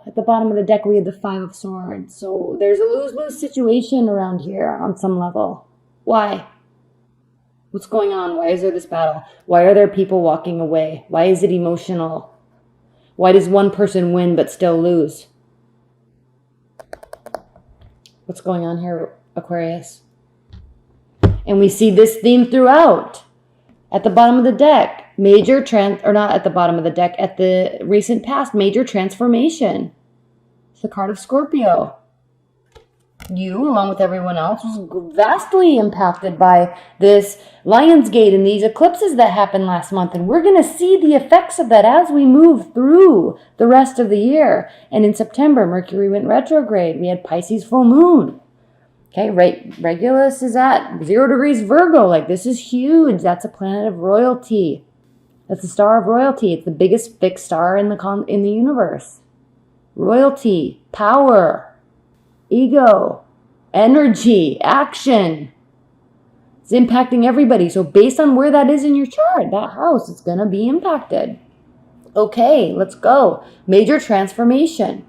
At the bottom of the deck, we have the Five of Swords. So there's a lose-lose situation around here on some level. Why? What's going on? Why is there this battle? Why are there people walking away? Why is it emotional? Why does one person win but still lose? What's going on here, Aquarius? And we see this theme throughout. At the bottom of the deck, or not at the bottom of the deck, at the recent past, major transformation. It's the card of Scorpio. You, along with everyone else, was vastly impacted by this Lionsgate and these eclipses that happened last month. And we're going to see the effects of that as we move through the rest of the year. And in September, Mercury went retrograde. We had Pisces full moon. Okay, Regulus is at 0 degrees Virgo. Like, this is huge. That's a planet of royalty. That's the star of royalty. It's the biggest fixed star in the universe. Royalty, power, ego, energy, action. It's impacting everybody. So based on where that is in your chart, that house, it's going to be impacted. Okay, let's go. Major transformation.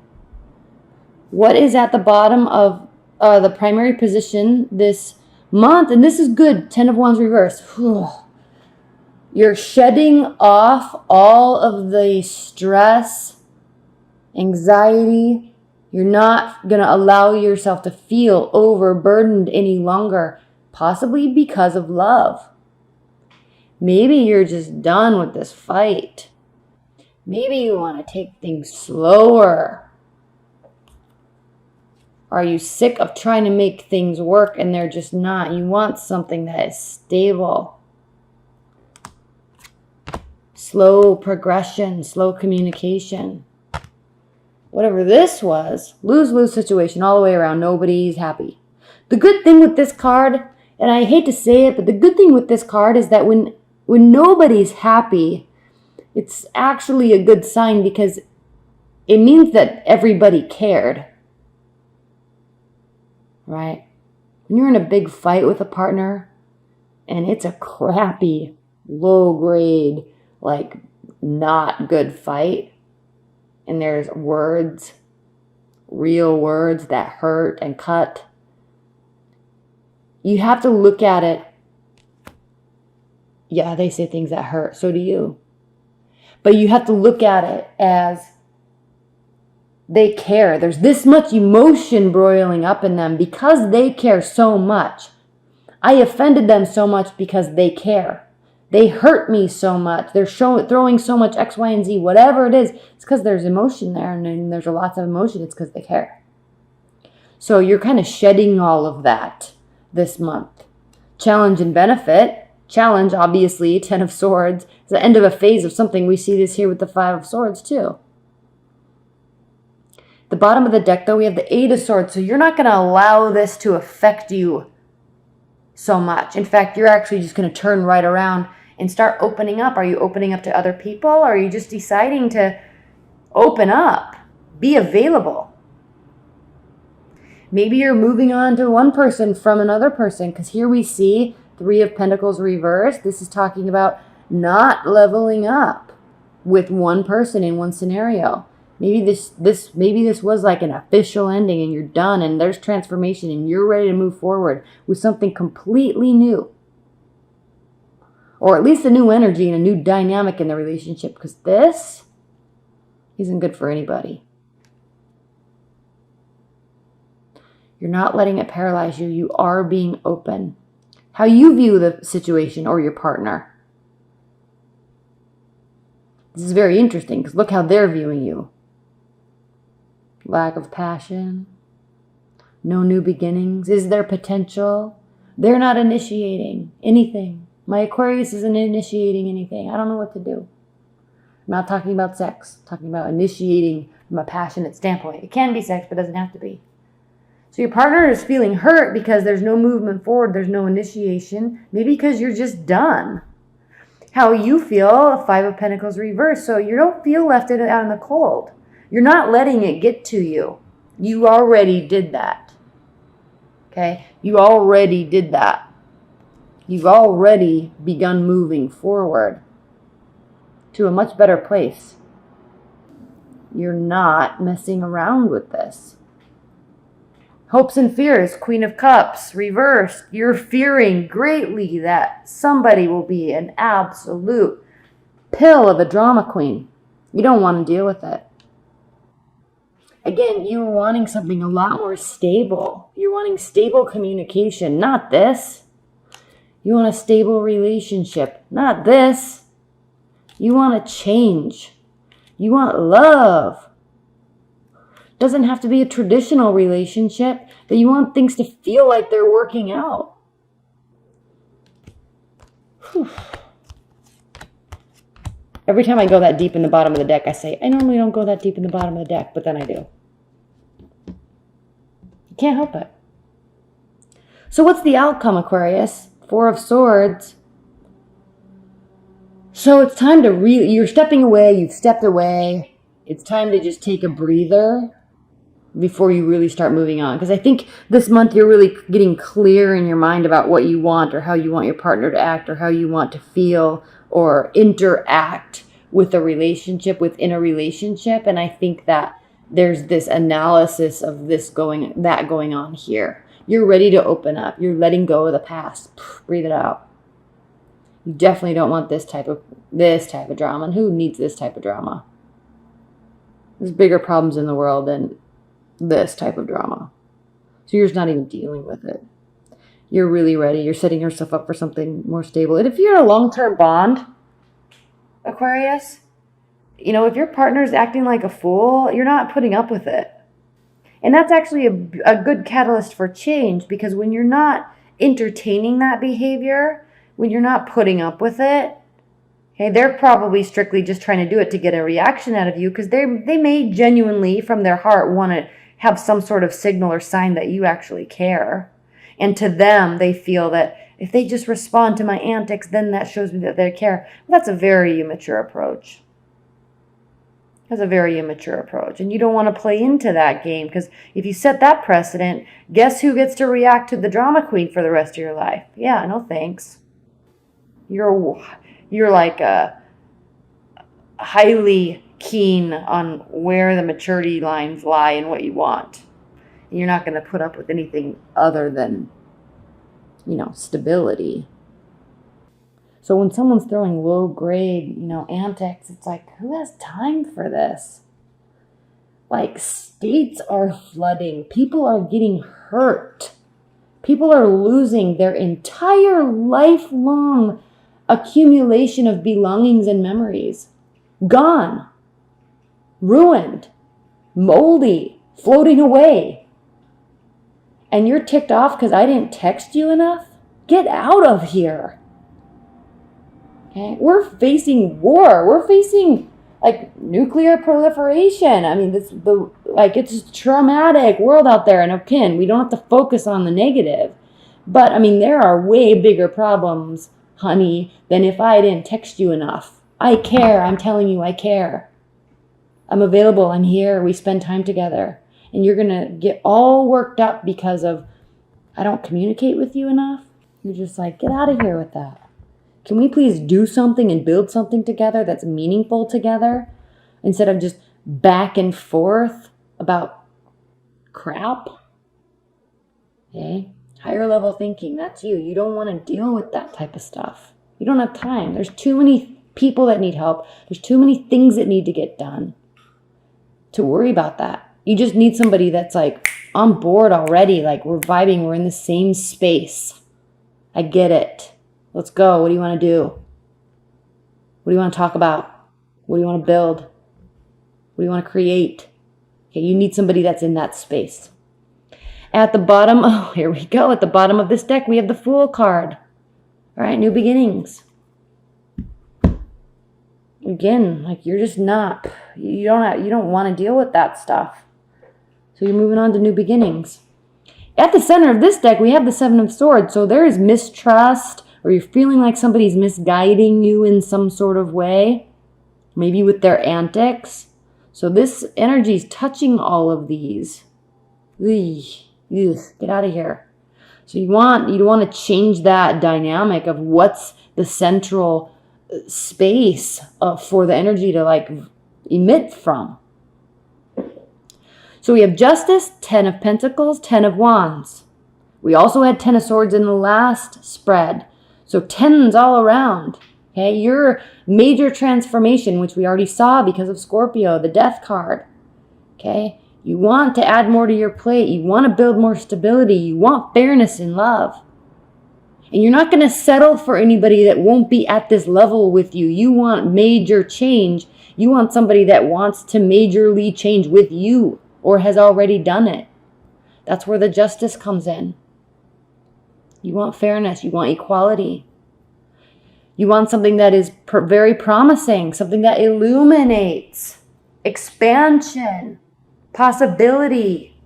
What is at the bottom of the primary position this month? And this is good. 10 of Wands reverse. You're shedding off all of the stress, anxiety. You're not going to allow yourself to feel overburdened any longer, possibly because of love. Maybe you're just done with this fight. Maybe you want to take things slower. Are you sick of trying to make things work and they're just not? You want something that is stable. Slow progression, slow communication. Whatever this was, lose-lose situation all the way around. Nobody's happy. The good thing with this card, and I hate to say it, but the good thing with this card is that when nobody's happy, it's actually a good sign because it means that everybody cared. Right? When you're in a big fight with a partner and it's a crappy, low grade, like not good fight, and there's words, real words that hurt and cut, you have to look at it. Yeah, they say things that hurt. So do you. But you have to look at it as they care. There's this much emotion broiling up in them because they care so much. I offended them so much because they care. They hurt me so much. They're throwing so much X, Y, and Z, whatever it is. It's because there's emotion there, and there's lots of emotion. It's because they care. So you're kind of shedding all of that this month. Challenge and benefit. Challenge, obviously, 10 of Swords. It's the end of a phase of something. We see this here with the 5 of Swords, too. The bottom of the deck, though, we have the 8 of Swords. So you're not going to allow this to affect you so much. In fact, you're actually just going to turn right around and start opening up. Are you opening up to other people? Or are you just deciding to open up? Be available. Maybe you're moving on to one person from another person. Because here we see 3 of Pentacles reversed. This is talking about not leveling up with one person in one scenario. Maybe this was like an official ending and you're done and there's transformation and you're ready to move forward with something completely new. Or at least a new energy and a new dynamic in the relationship, because this isn't good for anybody. You're not letting it paralyze you. You are being open. How you view the situation or your partner. This is very interesting because look how they're viewing you. Lack of passion. No new beginnings. Is there potential? They're not initiating anything. My Aquarius isn't initiating anything. I don't know what to do. I'm not talking about sex. I'm talking about initiating from a passionate standpoint. It can be sex, but it doesn't have to be. So your partner is feeling hurt because there's no movement forward. There's no initiation. Maybe because you're just done. How you feel, 5 of Pentacles reversed. So you don't feel left out in the cold. You're not letting it get to you. You already did that. Okay? You already did that. You've already begun moving forward to a much better place. You're not messing around with this. Hopes and fears, Queen of Cups, reversed. You're fearing greatly that somebody will be an absolute pill of a drama queen. You don't want to deal with it. Again, you're wanting something a lot more stable. You're wanting stable communication, not this. You want a stable relationship, not this. You want a change. You want love. Doesn't have to be a traditional relationship, but you want things to feel like they're working out. Whew. Every time I go that deep in the bottom of the deck, I say, I normally don't go that deep in the bottom of the deck, but then I do. You can't help it. So what's the outcome, Aquarius? Four of Swords. So it's time to you're stepping away, you've stepped away. It's time to just take a breather before you really start moving on. Because I think this month you're really getting clear in your mind about what you want or how you want your partner to act or how you want to feel or interact with a relationship, within a relationship. And I think that there's this analysis of going on here. You're ready to open up. You're letting go of the past. Breathe it out. You definitely don't want this type of drama. And who needs this type of drama? There's bigger problems in the world than this type of drama. So you're just not even dealing with it. You're really ready. You're setting yourself up for something more stable. And if you're in a long-term bond, Aquarius, if your partner's acting like a fool, you're not putting up with it. And that's actually a good catalyst for change, because when you're not entertaining that behavior, when you're not putting up with it, okay, they're probably strictly just trying to do it to get a reaction out of you, because they may genuinely, from their heart, want to have some sort of signal or sign that you actually care. And to them, they feel that if they just respond to my antics, then that shows me that they care. Well, that's a very immature approach. That's a very immature approach. And you don't want to play into that game, because if you set that precedent, guess who gets to react to the drama queen for the rest of your life? Yeah, no thanks. You're like a highly keen on where the maturity lines lie and what you want. And you're not going to put up with anything other than, stability. So when someone's throwing low grade, antics, it's like, who has time for this? Like, states are flooding. People are getting hurt. People are losing their entire lifelong accumulation of belongings and memories. Gone. Ruined. Moldy. Floating away. And you're ticked off because I didn't text you enough? Get out of here. Okay? We're facing war. We're facing nuclear proliferation. I mean, it's a traumatic world out there. And again, we don't have to focus on the negative. But there are way bigger problems, honey, than if I didn't text you enough. I care. I'm telling you, I care. I'm available. I'm here. We spend time together. And you're going to get all worked up because of, I don't communicate with you enough. You're just like, get out of here with that. Can we please do something and build something together that's meaningful together, instead of just back and forth about crap? Okay? Higher level thinking, that's you. You don't want to deal with that type of stuff. You don't have time. There's too many people that need help. There's too many things that need to get done to worry about that. You just need somebody that's on board already. We're vibing. We're in the same space. I get it. Let's go. What do you want to do? What do you want to talk about? What do you want to build? What do you want to create? Okay, you need somebody that's in that space. At the bottom, here we go. At the bottom of this deck, we have the Fool card. All right, new beginnings. Again, you're just not, you don't want to deal with that stuff. So you're moving on to new beginnings. At the center of this deck, we have the Seven of Swords. So there is mistrust, or you're feeling like somebody's misguiding you in some sort of way, maybe with their antics. So this energy is touching all of these. Get out of here. So you want to change that dynamic of what's the central space for the energy to emit from. So we have Justice, 10 of Pentacles, 10 of Wands. We also had 10 of Swords in the last spread. So 10s all around. Okay, your major transformation, which we already saw because of Scorpio, the Death card. Okay, you want to add more to your plate. You want to build more stability. You want fairness in love. And you're not going to settle for anybody that won't be at this level with you. You want major change. You want somebody that wants to majorly change with you or has already done it. That's where the Justice comes in. You want fairness. You want equality. You want something that is very promising, something that illuminates expansion, possibility,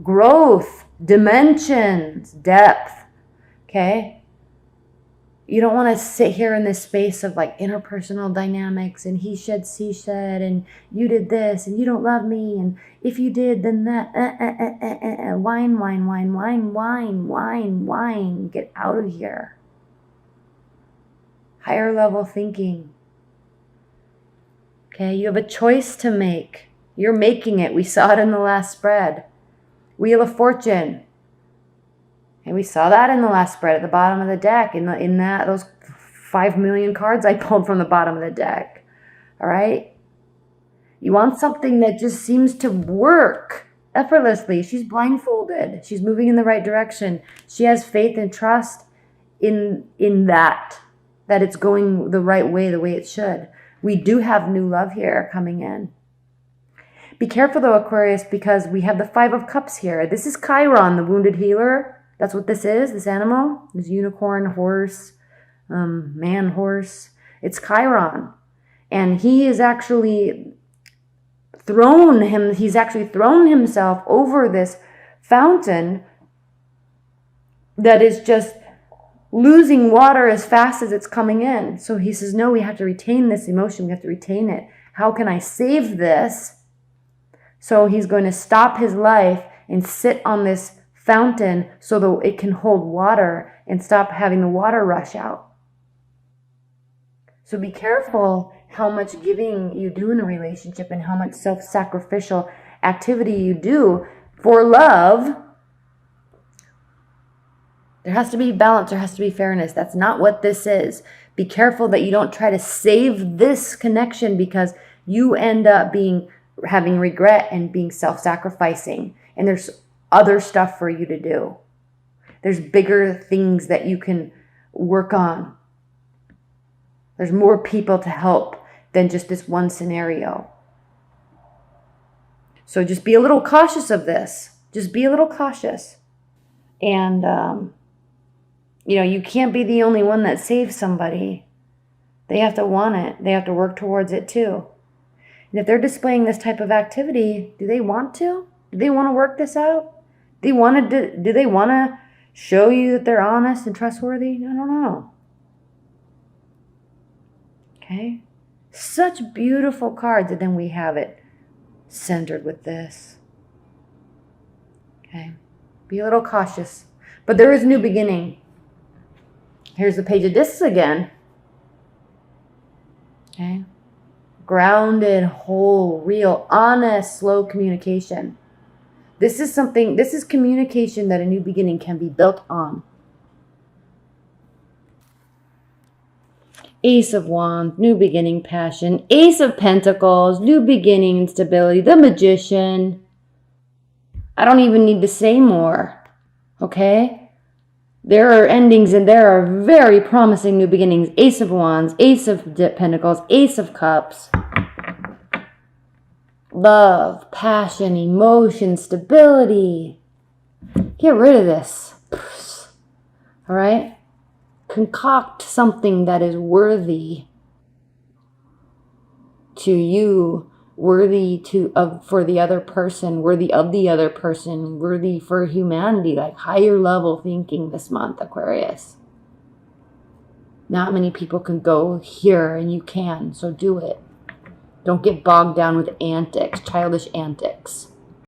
growth, dimensions, depth. Okay? You don't want to sit here in this space of like interpersonal dynamics and he said, she said, and you did this and you don't love me. And if you did, then that, whine, whine, whine, whine, whine, whine, whine. Get out of here. Higher level thinking. Okay, you have a choice to make. You're making it. We saw it in the last spread. Wheel of Fortune. And we saw that in the last spread at the bottom of the deck. In that those 5 million cards I pulled from the bottom of the deck. All right? You want something that just seems to work effortlessly. She's blindfolded. She's moving in the right direction. She has faith and trust in that it's going the right way, the way it should. We do have new love here coming in. Be careful though, Aquarius, because we have the 5 of Cups here. This is Chiron, the wounded healer. That's what this is, this animal. This unicorn, horse, man, horse. It's Chiron. And he is actually he's actually thrown himself over this fountain that is just losing water as fast as it's coming in. So he says, no, we have to retain this emotion. We have to retain it. How can I save this? So he's going to stop his life and sit on this fountain so that it can hold water and stop having the water rush out. So be careful how much giving you do in a relationship and how much self-sacrificial activity you do for love. There has to be balance. There has to be fairness. That's not what this is. Be careful that you don't try to save this connection because you end up having regret and being self-sacrificing. And there's other stuff for you to do. There's bigger things that you can work on. There's more people to help than just this one scenario. So just be a little cautious of this. Just be a little cautious. And, you can't be the only one that saves somebody. They have to want it. They have to work towards it too. And if they're displaying this type of activity, do they want to? Do they want to work this out? Do they want to show you that they're honest and trustworthy? I don't know. Okay? Such beautiful cards, and then we have it centered with this. Okay? Be a little cautious. But there is a new beginning. Here's the Page of Discs again. Okay? Grounded, whole, real, honest, slow communication. This is communication that a new beginning can be built on. Ace of Wands, new beginning, passion. Ace of Pentacles, new beginning and stability. The Magician. I don't even need to say more. Okay? There are endings and there are very promising new beginnings. Ace of Wands, Ace of Pentacles, Ace of Cups. Love, passion, emotion, stability. Get rid of this. All right? Concoct something that is worthy to you, worthy for the other person, worthy of the other person, worthy for humanity, like higher level thinking this month, Aquarius. Not many people can go here, and you can, so do it. Don't get bogged down with antics, childish antics.